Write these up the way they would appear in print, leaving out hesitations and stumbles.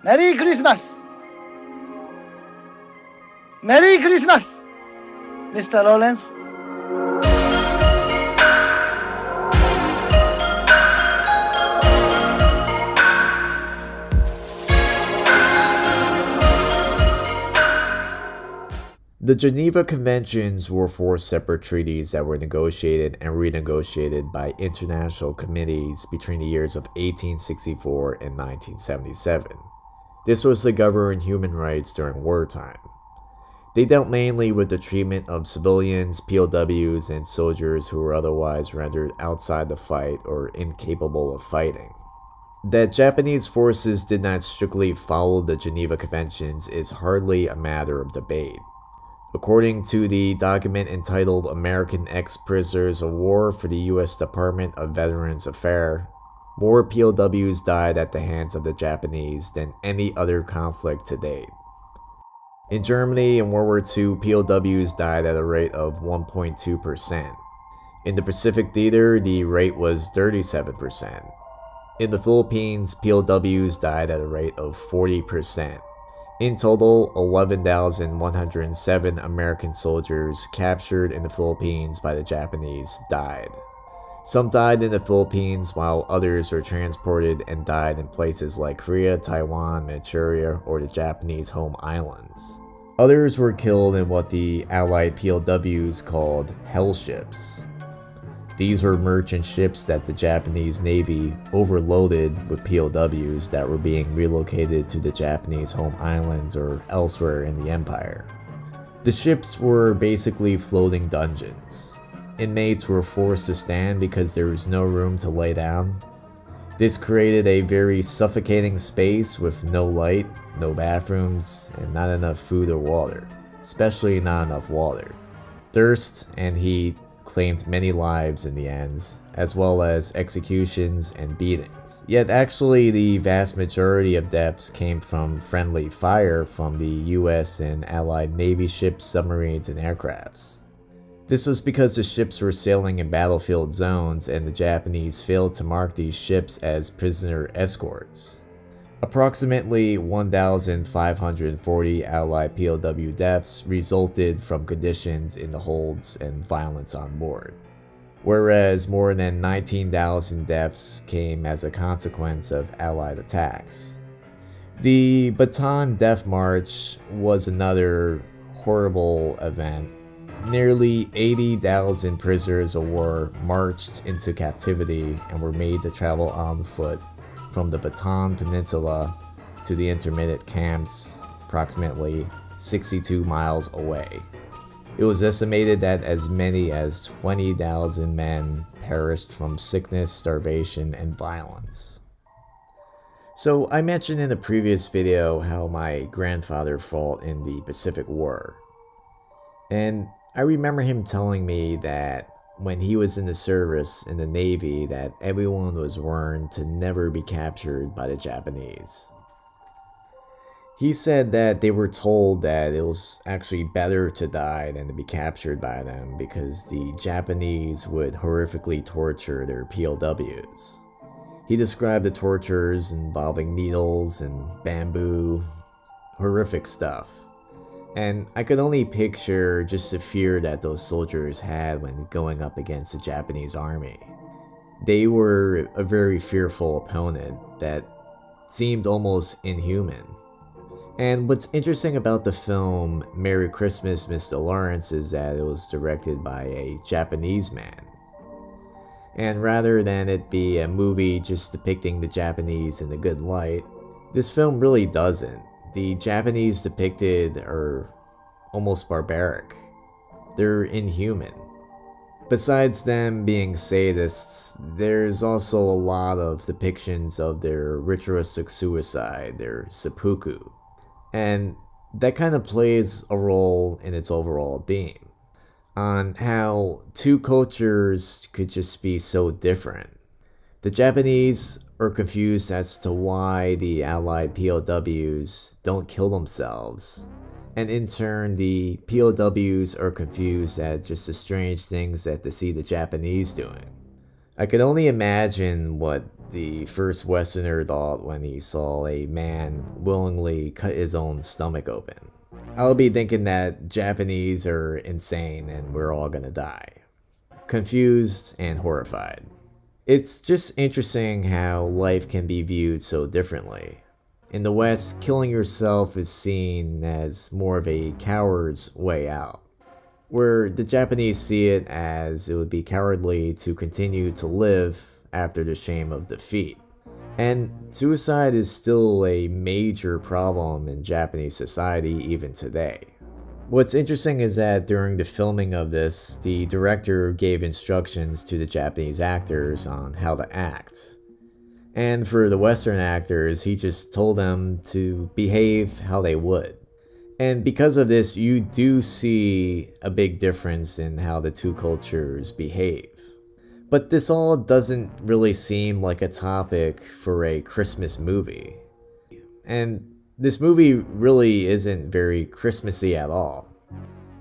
メリークリスマスメリークリスマス Mr. Lawrence. The Geneva Conventions were 4 separate treaties that were negotiated and renegotiated by international committees between the years of 1864 and 1977. This was to govern human rights during wartime. They dealt mainly with the treatment of civilians, POWs, and soldiers who were otherwise rendered outside the fight or incapable of fighting. That Japanese forces did not strictly follow the Geneva Conventions is hardly a matter of debate. According to the document entitled American Ex-Prisoners of War for the U.S. Department of Veterans Affairs, more POWs died at the hands of the Japanese than any other conflict to date. In Germany, in World War II, POWs died at a rate of 1.2%. In the Pacific Theater, the rate was 37%. In the Philippines, POWs died at a rate of 40%. In total, 11,107 American soldiers captured in the Philippines by the Japanese died. Some died in the Philippines while others were transported and died in places like Korea, Taiwan, Manchuria, or the Japanese home islands. Others were killed in what the Allied POWs called hell ships. These were merchant ships that the Japanese Navy overloaded with POWs that were being relocated to the Japanese home islands or elsewhere in the empire. The ships were basically floating dungeons. Inmates were forced to stand because there was no room to lay down. This created a very suffocating space with no light, no bathrooms, and not enough food or water, especially not enough water. Thirst and heat claimed many lives in the end, as well as executions and beatings. Yet actually the vast majority of deaths came from friendly fire from the US and Allied Navy ships, submarines, and aircrafts. This was because the ships were sailing in battlefield zones and the Japanese failed to mark these ships as prisoner escorts. Approximately 1,540 Allied POW deaths resulted from conditions in the holds and violence on board, whereas more than 19,000 deaths came as a consequence of Allied attacks. The Bataan Death March was another horrible event. Nearly 80,000 prisoners of war marched into captivity and were made to travel on foot from the Bataan Peninsula to the intermittent camps approximately 62 miles away. It was estimated that as many as 20,000 men perished from sickness, starvation, and violence. So I mentioned in the previous video how my grandfather fought in the Pacific War. And I remember him telling me that when he was in the service in the Navy that everyone was warned to never be captured by the Japanese. He said that they were told that it was actually better to die than to be captured by them because the Japanese would horrifically torture their POWs. He described the tortures involving needles and bamboo, horrific stuff. And I could only picture just the fear that those soldiers had when going up against the Japanese army. They were a very fearful opponent that seemed almost inhuman. And what's interesting about the film Merry Christmas, Mr. Lawrence is that it was directed by a Japanese man. And rather than it be a movie just depicting the Japanese in a good light, this film really doesn't. The Japanese depicted are almost barbaric. They're inhuman. Besides them being sadists, there's also a lot of depictions of their ritualistic suicide, their seppuku. And that kind of plays a role in its overall theme, on how two cultures could just be so different. The Japanese are confused as to why the Allied POWs don't kill themselves, and in turn the POWs are confused at just the strange things that they see the Japanese doing. I can only imagine what the first Westerner thought when he saw a man willingly cut his own stomach open. I'll be thinking that Japanese are insane and we're all gonna die. Confused and horrified. It's just interesting how life can be viewed so differently. In the West, killing yourself is seen as more of a coward's way out, where the Japanese see it as it would be cowardly to continue to live after the shame of defeat. And suicide is still a major problem in Japanese society even today. What's interesting is that during the filming of this, the director gave instructions to the Japanese actors on how to act. And for the Western actors, he just told them to behave how they would. And because of this, you do see a big difference in how the two cultures behave. But this all doesn't really seem like a topic for a Christmas movie. And this movie really isn't very Christmassy at all.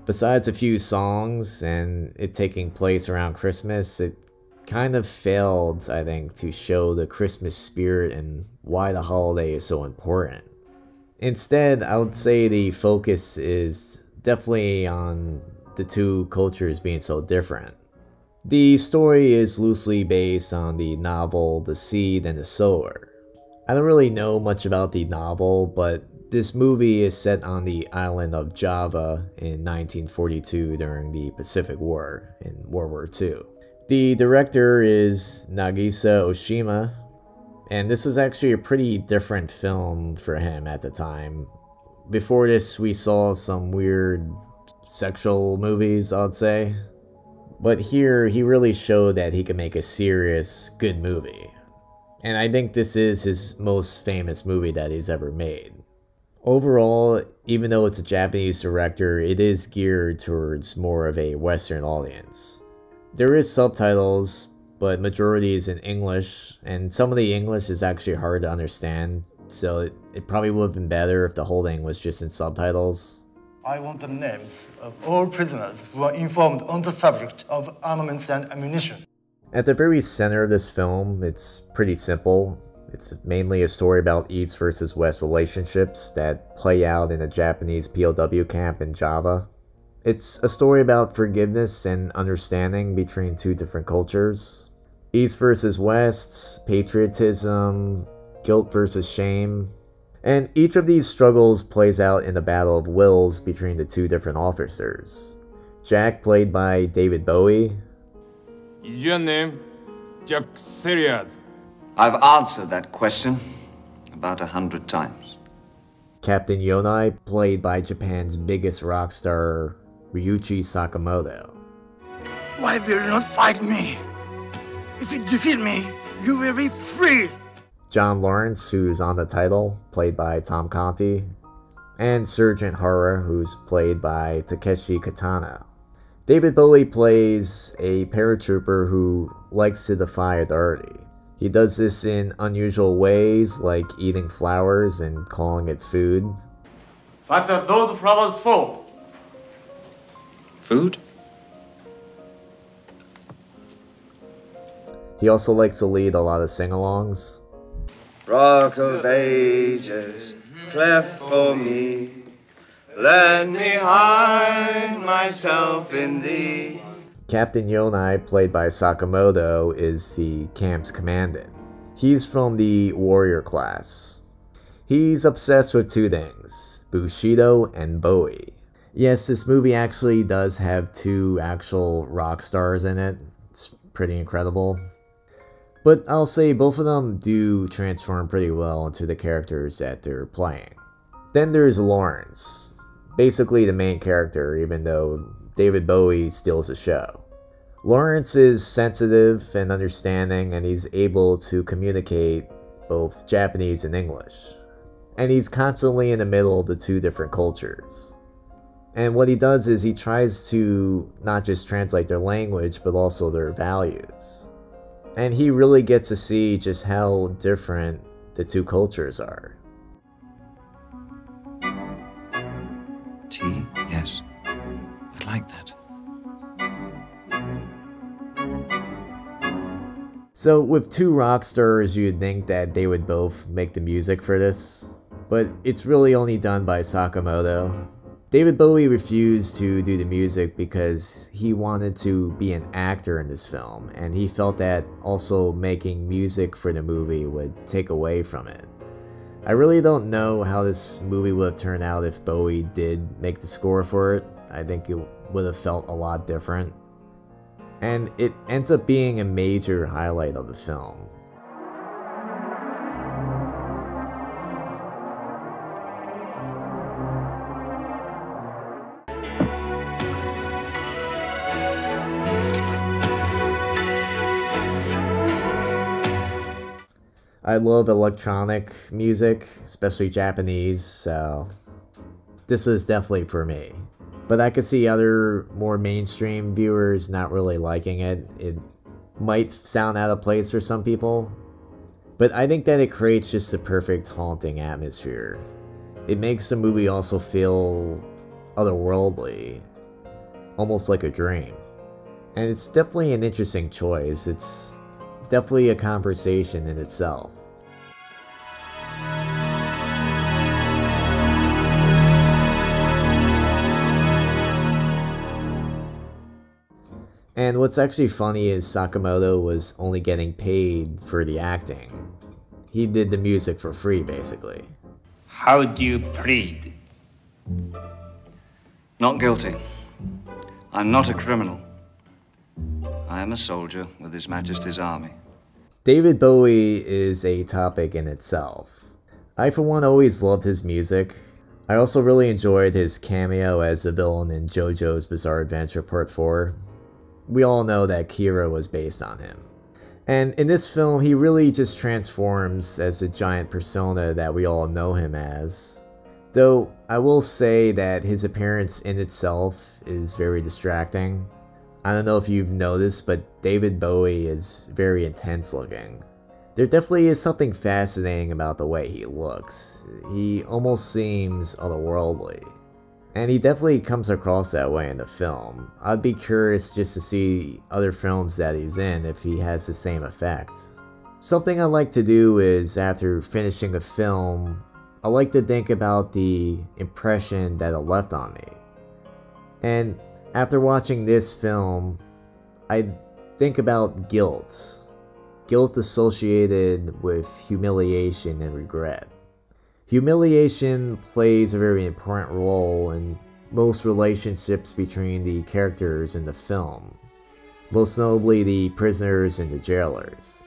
Besides a few songs and it taking place around Christmas, it kind of failed, I think, to show the Christmas spirit and why the holiday is so important. Instead, I would say the focus is definitely on the two cultures being so different. The story is loosely based on the novel The Seed and The Sower. I don't really know much about the novel, but this movie is set on the island of Java in 1942 during the Pacific War in World War II. The director is Nagisa Ōshima, and this was actually a pretty different film for him at the time. Before this, we saw some weird sexual movies, I'd say. But here, he really showed that he could make a serious, good movie. And I think this is his most famous movie that he's ever made. Overall, even though it's a Japanese director, it is geared towards more of a Western audience. There is subtitles, but majority is in English, and some of the English is actually hard to understand, so it probably would have been better if the whole thing was just in subtitles. I want the names of all prisoners who are informed on the subject of armaments and ammunition. At the very center of this film, it's pretty simple. It's mainly a story about East versus West relationships that play out in a Japanese POW camp in Java. It's a story about forgiveness and understanding between two different cultures. East versus West, patriotism, guilt versus shame. And each of these struggles plays out in the battle of wills between the two different officers. Jack, played by David Bowie. Is your name Jack Seriad? I've answered that question about 100 times. Captain Yonai, played by Japan's biggest rock star, Ryuichi Sakamoto. Why will you not fight me? If you defeat me, you will be free. John Lawrence, who's on the title, played by Tom Conti. And Sergeant Hara, who's played by Takeshi Kitano. David Bowie plays a paratrooper who likes to defy authority. He does this in unusual ways, like eating flowers and calling it food. What are those flowers for? Food? He also likes to lead a lot of sing-alongs. Rock of ages, cleft for me. Let me hide myself in thee. Captain Yonai, played by Sakamoto, is the camp's commandant. He's from the warrior class. He's obsessed with two things, Bushido and Bowie. Yes, this movie actually does have two actual rock stars in it. It's pretty incredible. But I'll say both of them do transform pretty well into the characters that they're playing. Then there's Lawrence, basically the main character, even though David Bowie steals the show. Lawrence is sensitive and understanding, and he's able to communicate both Japanese and English. And he's constantly in the middle of the two different cultures. And what he does is he tries to not just translate their language, but also their values. And he really gets to see just how different the two cultures are. Tea? Yes. I'd like that. So with two rock stars, you'd think that they would both make the music for this, but it's really only done by Sakamoto. David Bowie refused to do the music because he wanted to be an actor in this film, and he felt that also making music for the movie would take away from it. I really don't know how this movie would have turned out if Bowie did make the score for it. I think it would have felt a lot different. And it ends up being a major highlight of the film. I love electronic music, especially Japanese, so this is definitely for me. But I could see other more mainstream viewers not really liking it. It might sound out of place for some people, but I think that it creates just a perfect haunting atmosphere. It makes the movie also feel otherworldly, almost like a dream. And it's definitely an interesting choice. It's definitely a conversation in itself. And what's actually funny is Sakamoto was only getting paid for the acting. He did the music for free, basically. How do you plead? Not guilty. I'm not a criminal. I am a soldier with His Majesty's army. David Bowie is a topic in itself. I, for one, always loved his music. I also really enjoyed his cameo as the villain in JoJo's Bizarre Adventure Part 4. We all know that Kira was based on him. And in this film, he really just transforms as a giant persona that we all know him as. Though, I will say that his appearance in itself is very distracting. I don't know if you've noticed, but David Bowie is very intense looking. There definitely is something fascinating about the way he looks. He almost seems otherworldly. And he definitely comes across that way in the film. I'd be curious just to see other films that he's in if he has the same effect. Something I like to do is, after finishing a film, I like to think about the impression that it left on me. And after watching this film, I think about guilt. Guilt associated with humiliation and regret. Humiliation plays a very important role in most relationships between the characters in the film, most notably the prisoners and the jailers.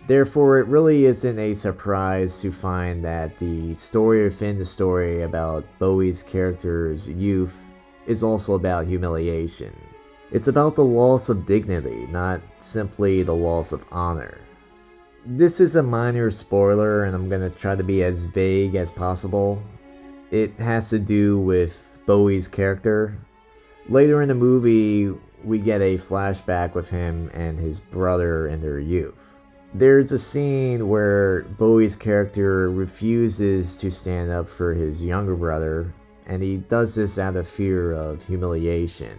Therefore, it really isn't a surprise to find that the story within the story about Bowie's character's youth is also about humiliation. It's about the loss of dignity, not simply the loss of honor. This is a minor spoiler, and I'm gonna try to be as vague as possible. It has to do with Bowie's character. Later in the movie, we get a flashback with him and his brother in their youth. There's a scene where Bowie's character refuses to stand up for his younger brother, and he does this out of fear of humiliation.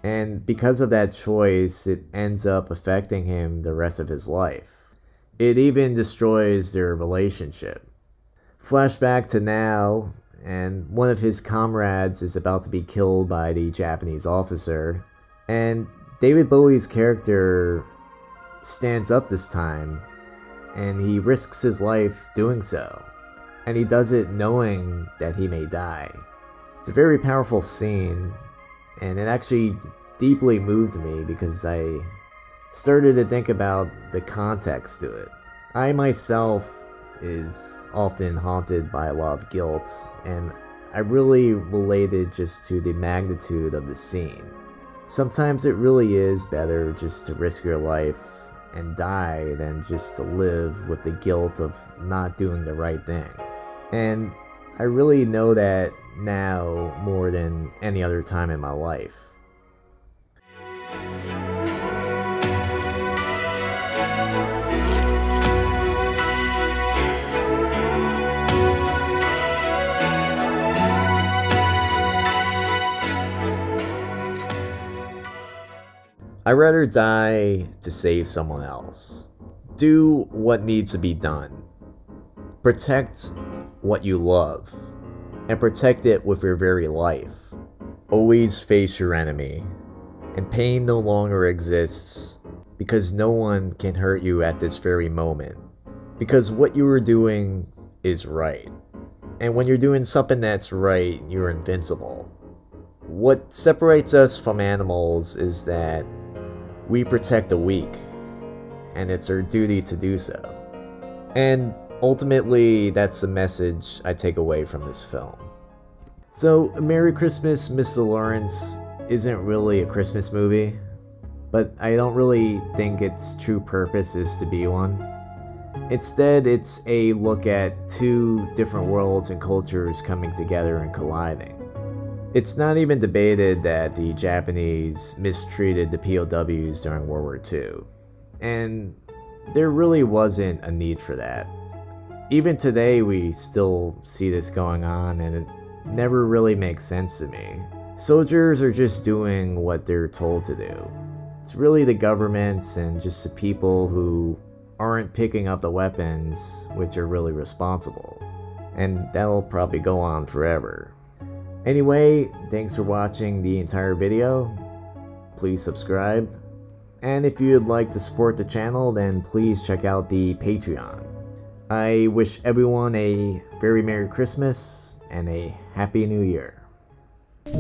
And because of that choice, it ends up affecting him the rest of his life. It even destroys their relationship. Flashback to now, and one of his comrades is about to be killed by the Japanese officer, and David Bowie's character stands up this time, and he risks his life doing so. And he does it knowing that he may die. It's a very powerful scene, and it actually deeply moved me because I started to think about the context to it. I myself is often haunted by a lot of guilt, and I really related just to the magnitude of the scene. Sometimes it really is better just to risk your life and die than just to live with the guilt of not doing the right thing. And I really know that now more than any other time in my life. I'd rather die to save someone else. Do what needs to be done. Protect what you love, and protect it with your very life. Always face your enemy, and pain no longer exists because no one can hurt you at this very moment. Because what you are doing is right. And when you're doing something that's right, you're invincible. What separates us from animals is that we protect the weak, and it's our duty to do so. And ultimately, that's the message I take away from this film. So, Merry Christmas, Mr. Lawrence isn't really a Christmas movie, but I don't really think its true purpose is to be one. Instead, it's a look at two different worlds and cultures coming together and colliding. It's not even debated that the Japanese mistreated the POWs during World War II, and there really wasn't a need for that. Even today, we still see this going on, and it never really makes sense to me. Soldiers are just doing what they're told to do. It's really the governments and just the people who aren't picking up the weapons which are really responsible. And that'll probably go on forever. Anyway, thanks for watching the entire video. Please subscribe. And if you'd like to support the channel, then please check out the Patreon. I wish everyone a very Merry Christmas and a Happy New Year. But